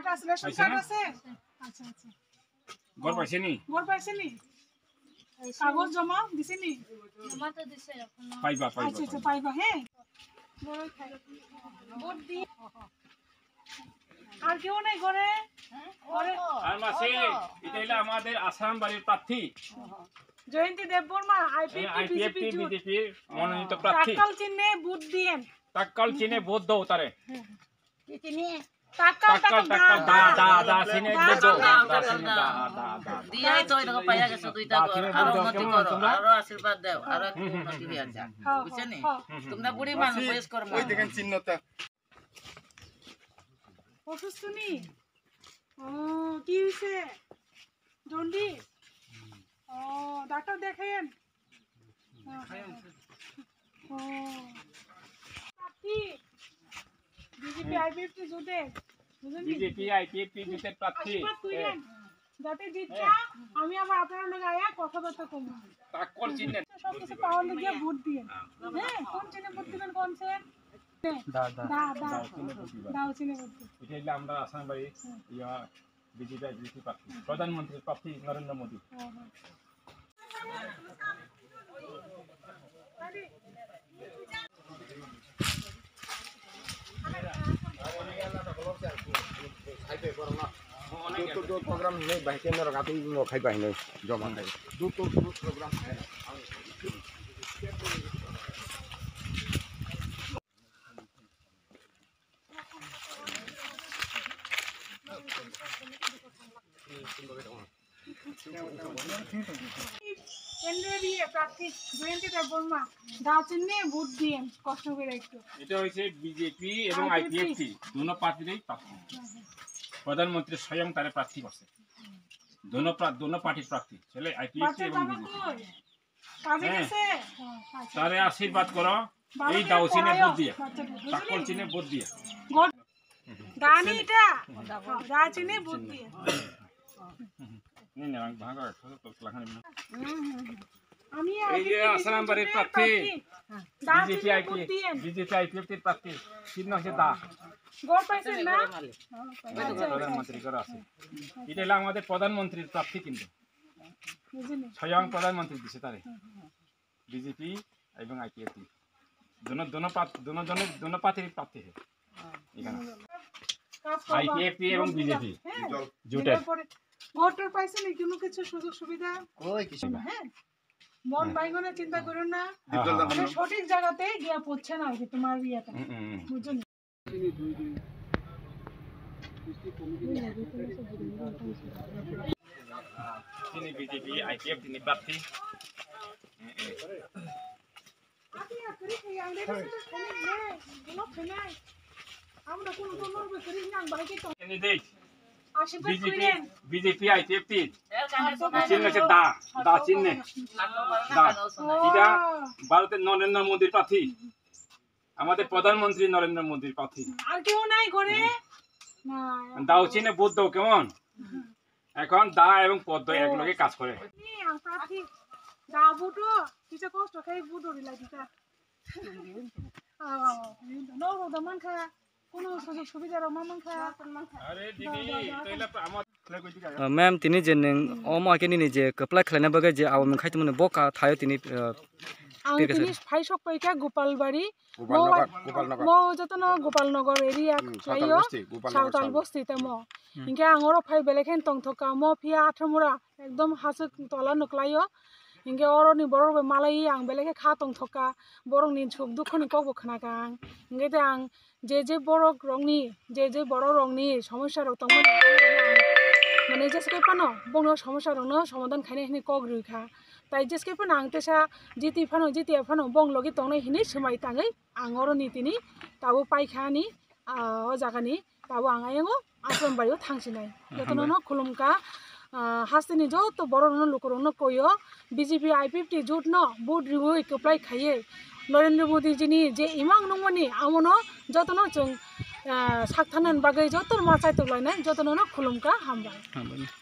card আছে ration card আছে আচ্ছা আচ্ছা গড় পাইছে নি কাগজ জমা দিছে নি জমা তো দিছে এখন পাইবা আচ্ছা আচ্ছা পাইবা হ্যাঁ ভোট দি আর কেউ নাই ঘরে ঘরে আর মাসে এটা হলো আমাদের আসাম বাড়ির প্রার্থী জয়ন্তী দেববর্মা আইপিএফটি বিজেপি মনোনীত প্রার্থী টাক্কাল চিহ্নে ভোট দিয়েন টাক্কাল চিহ্নে ভোট দাও তারে কি চিহ্নে টাক্কাল দা চিহ্নে ভোট দাও দিয়াই তো এটা পাইয়া গেছে দুইটা ঘর আর উন্নতি করো আর আশীর্বাদ দাও আর একটু উন্নতি হয়ে যা বুঝছেন তোমরা বুড়ি মানুষ বয়স করো ওই দেখেন চিহ্নটা অসুস্থ নি ও কি হইছে জন্ডিস ও ডাক্তার দেখায়েন ও বিজেপি আইপিএফটি জুটে বিজেপি আইপিএফটি জুটের প্রার্থী যাতে জিতটা আমি আবার আপনার লগে আয়া কথাবার্তা কম টাক্কাল চিহ্নে সব কিছু পাওয়ার লগে ভোট দিয়েন হ্যাঁ কোন চিহ্নে ভোট দিবেন কোন দাও চিহ্নে ভোট এটা হলো আমরা আসাম বাড়ি বিজেপি আইপিএফটি প্রার্থী প্রধানমন্ত্রী প্রার্থী Narendra Modi program ini baiknya orang kata ini nggak kayak ini zaman ini tutup program প্রার্থী জয়ন্তী দেববর্মা দাও চিহ্নে ভোট দিয়েন কষ্ট করে একটু এটা হচ্ছে বিজেপি এবং আইপিএফটি দুনো পার্টিরই প্রার্থী প্রধানমন্ত্রী স্বয়ং তারে প্রার্থী করছে দুনো পার্টির প্রার্থী ছেলে আইপিএফটি এবং বিজেপি তারে আশীর্বাদ করো এই দাও চিহ্নে ভোট দিয়ে টাক্কাল চিহ্নে ভোট দিয়ে দানি এটা দাও চিহ্নে ভোট দিয়ে আমি এই যে আসাম বাড়ির প্রার্থী বিজেপি আইপিএফটির প্রার্থী চিহ্ন হচ্ছে দা গড় পাইছেন না প্রধানমন্ত্রী করে আছে এটা হলো আমাদের প্রধানমন্ত্রীর প্রার্থী কিন্তু স্বয়ং প্রধানমন্ত্রী দিছে তারে বিজেপি এবং আইপিএফটি दोनों पार्टी प्रार्थी है आईपीएफटी এবং বিজেপি জোটে ভোটার পাইছে নি কোনো কিছু সুযোগ সুবিধা কই কিছু না হ্যাঁ মন বাইগনে চিন্তা করো না সঠিক জায়গাতে গিয়া পৌঁছে না যে তোমার বিয়াটা বুঝছো তিনি বিজেপি আইপিএফ তিনি প্রার্থী বিজেপি আইপিএফটি চিহ্ন হচ্ছে দা চিহ্ন এটা ভারতের নরেন্দ্র মোদীর প্রার্থী আমাদের প্রধানমন্ত্রী নরেন্দ্র মোদীর প্রার্থী আর কেউ নাই ঘরে দাও চিহ্নে ভোট দাও কেমন এখন দা এবং পদ্ম একলগে কাজ করে প্রার্থী দা ভোটো কিছু কষ্ট খাই ভোট দিলা দিতা নরো দমান খা কোনো সুযোগ সুবিধার মামন খা আরে দিদি তাইলে আমার मैम तिनी जे अमा के नि जे कपला खलाना बगे जे आव मन खाइतमन बका थायो तिनी आं तिनी फाइ सक पैका गोपालबाड़ी मो जतन गोपालनगर एरिया खायो सावताल बस्ती त म इनके आंगरो फाइ बेलेखेन तंगथका म फिया आठमुरा एकदम हासु तला नक्लायो इनके अरनि बरबे मालाई आं बेलेखे खा तंगथका बरंनि सुख दुखनि कबो खनाका इनके त आं जे बरक रंगनि जे बर रंगनि समस्या रक तंगमन माने जेसके पानो बंनो समस्या रंनो समाधान खाइने हिनि कग्रुखा ताइ जेसके पानो आं तेसा जिति फानो बंग लगे तंगनै हिनि समाय ताङै आं अरनि तिनि ताबो पाइखानि अ जागानि ताबो आं आयंगो आश्रम बारियाव थांसिनाय जतननो खुलुमका हास्तिनि जत बरनो लोकरनो कयो बीजेपी आईपीएफटी जुट न बुट रिवै कप्लाय खाये नरेंद्र मोदी जिनि जे इमां नंगमनि आमनो जतनो जों साखथानन बागै जतन माचाय तलायनाय जतननो खुलुमका हामबाय